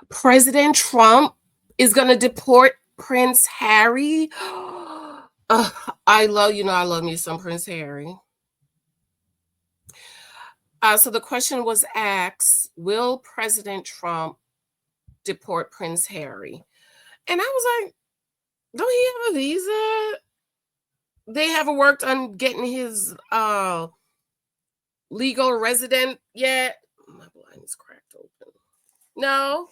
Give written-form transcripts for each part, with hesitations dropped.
President Trump is going to deport Prince Harry. Uh, I love me some Prince Harry. So the question was asked, will President Trump deport Prince Harry? And I was like, don't he have a visa? They haven't worked on getting his legal resident yet. My blind is cracked open. No.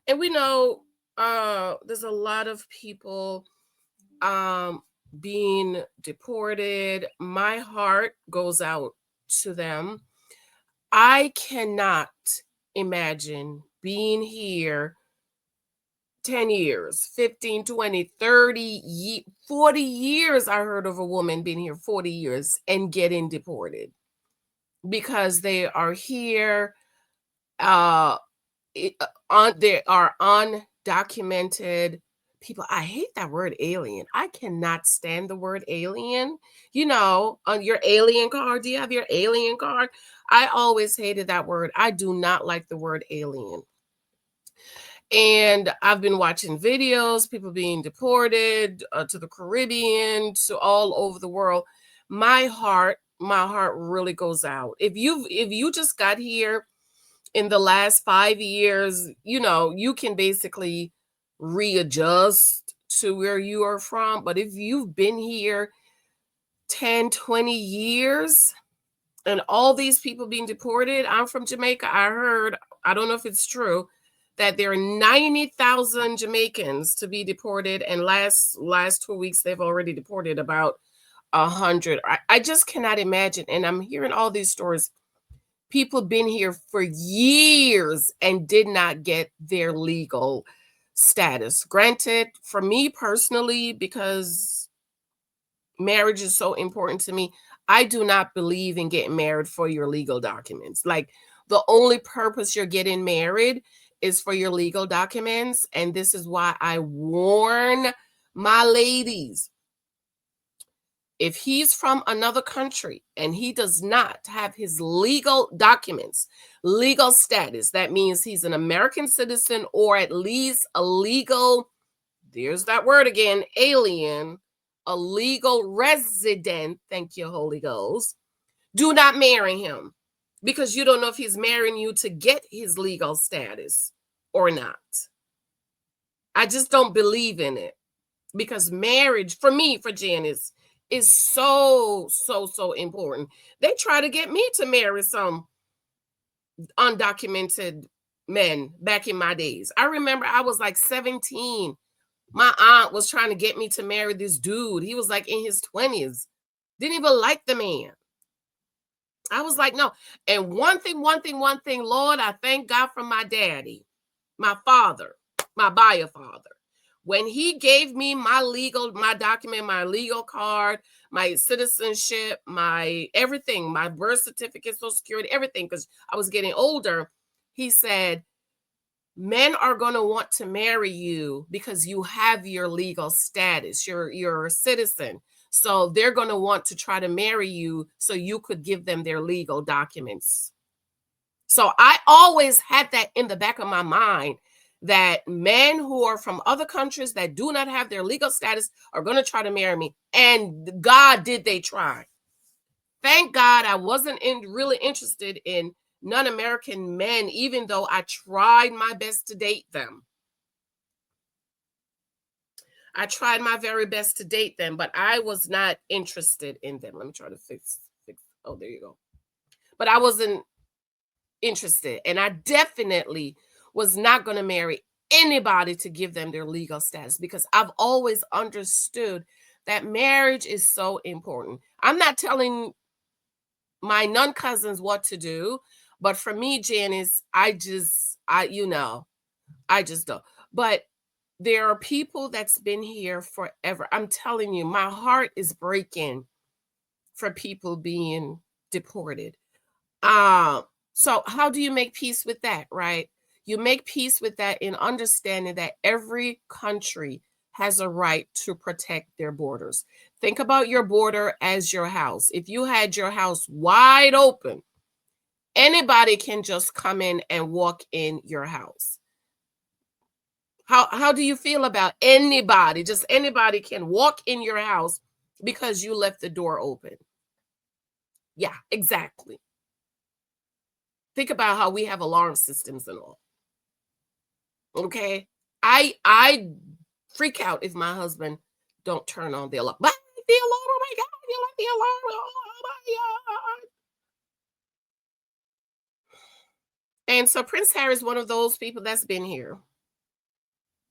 And we know there's a lot of people um being deported. My heart goes out to them. I cannot imagine being here 10 years, 15, 20, 30, 40 years. I heard of a woman being here 40 years and getting deported because they are here uh they are undocumented people. I hate that word alien. I cannot stand the word alien. On your alien card, do you have your alien card? I always hated that word. I do not like the word alien. And I've been watching videos, people being deported to the Caribbean, to all over the world. My heart really goes out. If you just got here in the last 5 years, you can basically readjust to where you are from. But if you've been here 10, 20 years and all these people being deported, I'm from Jamaica. I heard, I don't know if it's true, that there are 90,000 Jamaicans to be deported, and last 2 weeks they've already deported about 100. I just cannot imagine. And I'm hearing all these stories. People been here for years and did not get their legal status. Granted, for me personally, because marriage is so important to me, I do not believe in getting married for your legal documents. Like, the only purpose you're getting married is for your legal documents. And this is why I warn my ladies. If he's from another country and he does not have his legal documents, legal status, that means he's an American citizen or at least a legal, there's that word again, alien, a legal resident, thank you, Holy Ghost, do not marry him, because you don't know if he's marrying you to get his legal status or not. I just don't believe in it, because marriage, for me, for Janice, is so, so, so important. They try to get me to marry some undocumented men back in my days. I remember I was like 17. My aunt was trying to get me to marry this dude. He was like in his 20s. Didn't even like the man. I was like, no. And one thing, Lord, I thank God for my daddy, my father, my bio father. When he gave me my document, my legal card, my citizenship, my everything, my birth certificate, social security, everything, because I was getting older, he said, men are going to want to marry you because you have your legal status. You're a citizen. So they're going to want to try to marry you so you could give them their legal documents. So I always had that in the back of my mind, that men who are from other countries that do not have their legal status are going to try to marry me. And God, did they try. Thank God I wasn't really interested in non-American men, even though I tried my best to date them. I tried my very best to date them, but I was not interested in them. Let me try to fix. Oh, there you go. But I wasn't interested. And I definitely was not going to marry anybody to give them their legal status, because I've always understood that marriage is so important. I'm not telling my nun cousins what to do, but for me, Janice, I just don't. But there are people that's been here forever. I'm telling you, my heart is breaking for people being deported. So how do you make peace with that, right? You make peace with that in understanding that every country has a right to protect their borders. Think about your border as your house. If you had your house wide open Anybody can just come in and walk in your house. How do you feel about anybody? Just anybody can walk in your house because you left the door open. Yeah, exactly. Think about how we have alarm systems and all. Okay? I freak out if my husband don't turn on the alarm. But the alarm, oh my God, you left the alarm. Oh my God. And so Prince Harry is one of those people that's been here.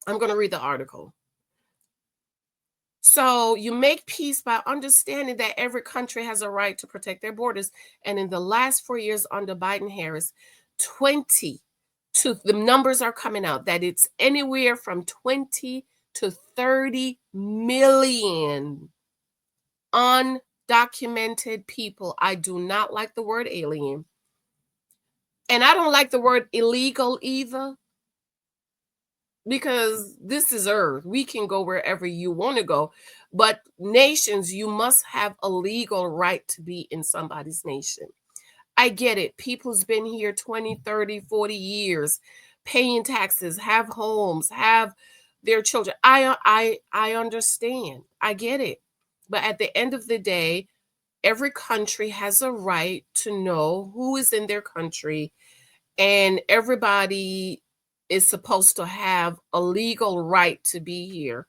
I'm going to read the article. So you make peace by understanding that every country has a right to protect their borders. And in the last 4 years under Biden Harris, 20 to the numbers are coming out that it's anywhere from 20 to 30 million undocumented people. I do not like the word alien. And I don't like the word illegal either, because this is Earth. We can go wherever you want to go. But nations, you must have a legal right to be in somebody's nation. I get it. People's been here 20, 30, 40 years, paying taxes, have homes, have their children. I understand. I get it. But at the end of the day, every country has a right to know who is in their country, and everybody is supposed to have a legal right to be here.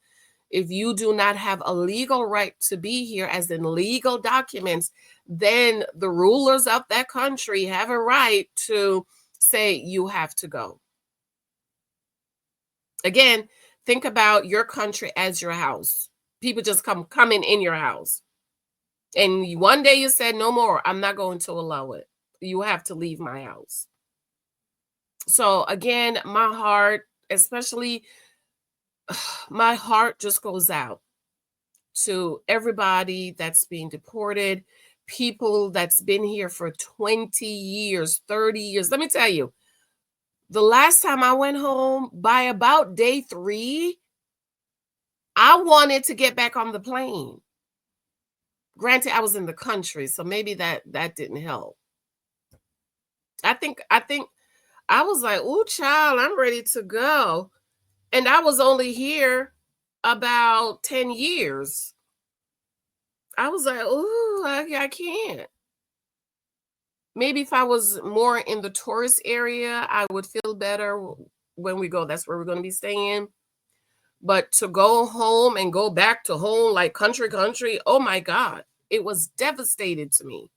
If you do not have a legal right to be here, as in legal documents, then the rulers of that country have a right to say you have to go. Again, think about your country as your house. People just coming in your house. And one day you said, no more, I'm not going to allow it. You have to leave my house. So again, my heart, especially my heart just goes out to everybody that's being deported, people that's been here for 20 years, 30 years. Let me tell you, the last time I went home, by about day 3, I wanted to get back on the plane. Granted, I was in the country, so maybe that didn't help. I think I was like, "Ooh, child, I'm ready to go." And I was only here about 10 years. I was like, "Ooh, I can't." Maybe if I was more in the tourist area, I would feel better when we go. That's where we're going to be staying. But to go home and go back to home, like country, oh my God, it was devastated to me.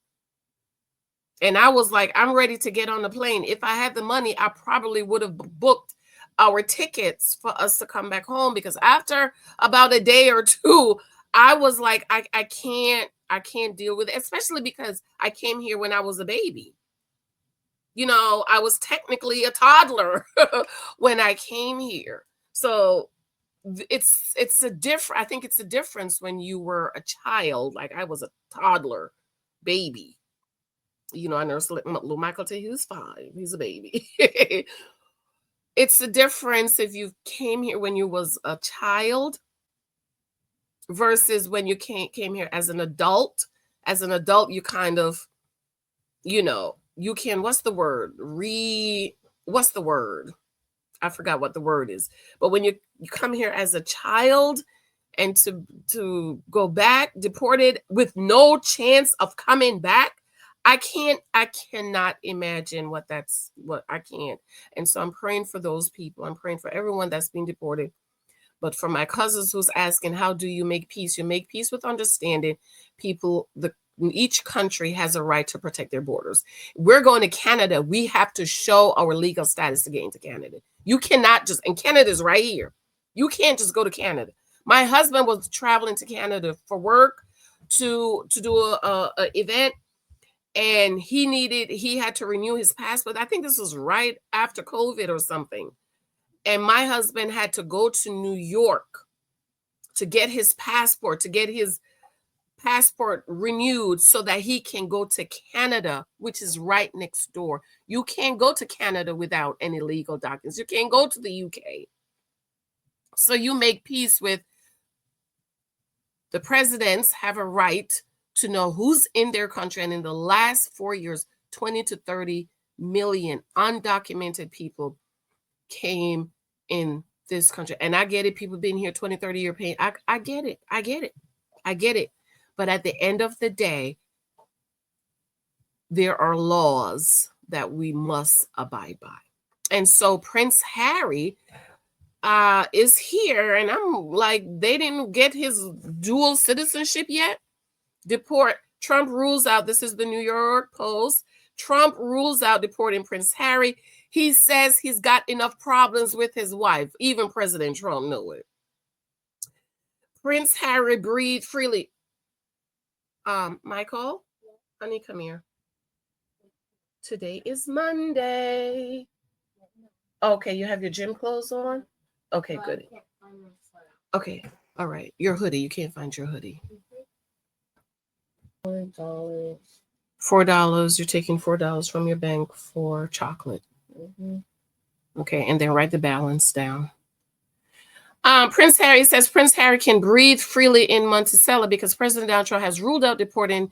And I was like, I'm ready to get on the plane. If I had the money, I probably would have booked our tickets for us to come back home, because after about a day or two, I was like, I can't deal with it, especially because I came here when I was a baby. You know, I was technically a toddler when I came here. So it's a different, I think it's a difference when you were a child, like I was a toddler baby. You know, I nursed little Michael till he was 5. He's a baby. It's the difference if you came here when you was a child versus when you came here as an adult. As an adult, you kind of, you know, you can, what's the word? What's the word? I forgot what the word is. But when you come here as a child, and to go back deported with no chance of coming back, I cannot imagine what I can't. And so I'm praying for those people. I'm praying for everyone that's being deported. But for my cousins who's asking, how do you make peace? You make peace with understanding people. Each country has a right to protect their borders. We're going to Canada. We have to show our legal status to get into Canada. You cannot just, and Canada's right here. You can't just go to Canada. My husband was traveling to Canada for work to do a event, and he had to renew his passport. I think this was right after COVID or something. And my husband had to go to New York to get his passport, renewed so that he can go to Canada, which is right next door. You can't go to Canada without any legal documents. You can't go to the UK. So you make peace with the presidents have a right to know who's in their country. And in the last 4 years, 20 to 30 million undocumented people came in this country. And I get it. People been here 20, 30 year paying. I get it. I get it. I get it. But at the end of the day, there are laws that we must abide by. And so Prince Harry is here, and I'm like, they didn't get his dual citizenship yet. Deport. Trump rules out. This is the New York Post. Trump rules out deporting Prince Harry. He says he's got enough problems with his wife. Even President Trump knew it. Prince Harry breathed freely. Michael, honey, come here. Today is Monday. Okay, you have your gym clothes on? Okay, good. Okay, all right. Your hoodie. You can't find your hoodie. $4. $4. You're taking $4 from your bank for chocolate. Okay, and then write the balance down. Prince Harry says Prince Harry can breathe freely in Monticello because President Donald Trump has ruled out deporting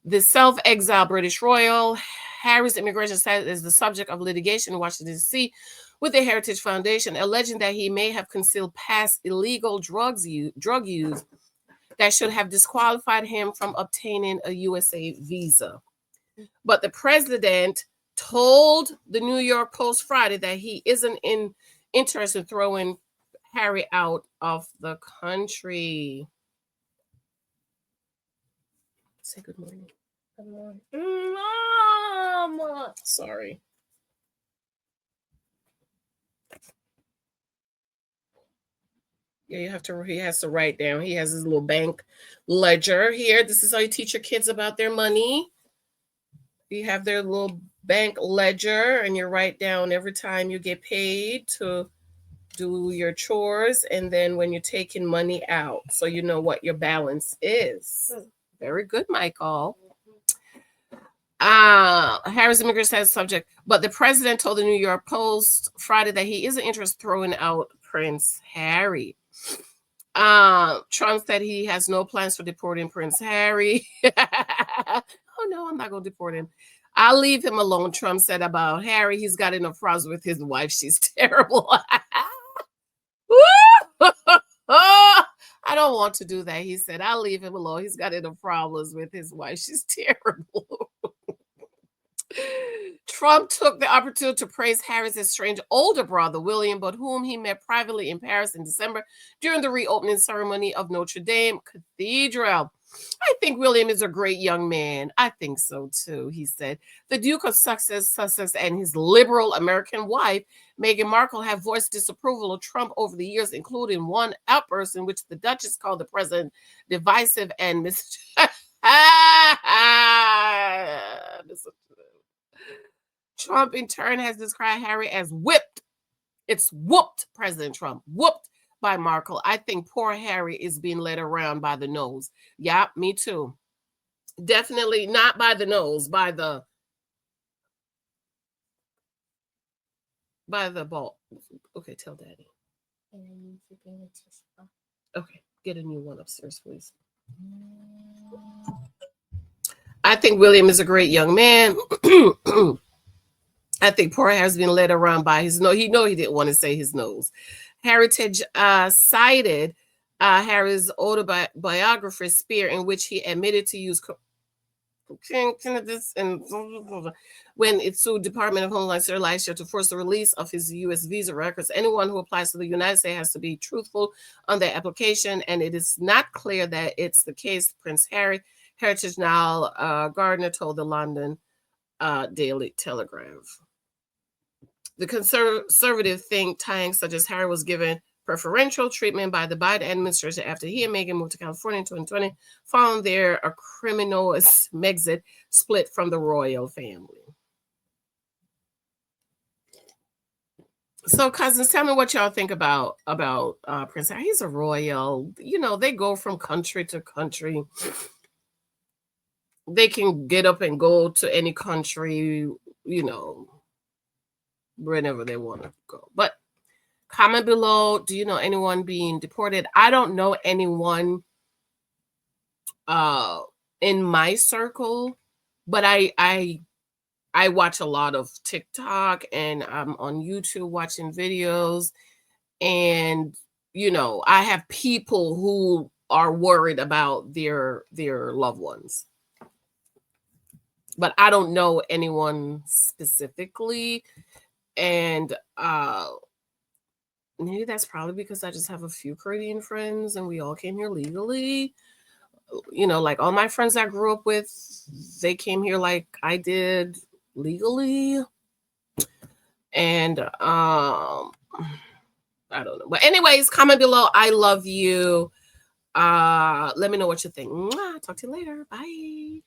the self-exiled British royal. Harry's immigration status is the subject of litigation in Washington, D.C. with the Heritage Foundation, alleging that he may have concealed past illegal drug use that should have disqualified him from obtaining a USA visa. But the president told the New York Post Friday that he isn't interested in throwing Harry out of the country. Say good morning. Good morning. Mom! Sorry. Yeah, he has to write down. He has his little bank ledger here. This is how you teach your kids about their money. You have their little bank ledger, and you write down every time you get paid to do your chores, and then when you're taking money out, so you know what your balance is. Very good, Michael. Harry's immigration status subject, but the president told the New York Post Friday that he isn't interested in throwing out Prince Harry. Trump said he has no plans for deporting Prince Harry. Oh no, I'm not going to deport him. I'll leave him alone, Trump said about Harry. He's got enough problems with his wife. She's terrible. I don't want to do that. He said, I'll leave him alone. He's got enough problems with his wife. She's terrible. Trump took the opportunity to praise Harry's estranged older brother, William, but whom he met privately in Paris in December during the reopening ceremony of Notre Dame Cathedral. I think William is a great young man. I think so too, he said. The Duke of Sussex and his liberal American wife, Meghan Markle, have voiced disapproval of Trump over the years, including one outburst in which the Duchess called the president divisive and Trump, in turn, has described Harry as whipped. It's whooped, President Trump, whooped by Markle. I think poor Harry is being led around by the nose. Yeah, me too. Definitely not by the nose, by the ball. Okay, tell Daddy. Okay, get a new one upstairs, please. I think William is a great young man. I think poor Harry's been led around by his nose. He didn't want to say his nose. Heritage cited Harry's autobiography, Spear, in which he admitted to use when it sued Department of Homeland Security to force the release of his U.S. visa records. Anyone who applies to the United States has to be truthful on their application, and it is not clear that it's the case. Prince Harry, Heritage Now Gardner told the London Daily Telegraph. The conservative think tanks such as Harry was given preferential treatment by the Biden administration after he and Meghan moved to California in 2020, following their acrimonious Megxit split from the royal family. So, cousins, tell me what y'all think about Prince Harry. He's a royal. They go from country to country. They can get up and go to any country, whenever they want to go. But comment below, do you know anyone being deported? I don't know anyone in my circle, but I I watch a lot of TikTok, and I'm on YouTube watching videos, and I have people who are worried about their loved ones, but I don't know anyone specifically. And maybe that's probably because I just have a few Caribbean friends and we all came here legally. Like all my friends I grew up with, they came here like I did, legally. And I don't know. But anyways, comment below. I love you. Let me know what you think. Mwah. Talk to you later. Bye.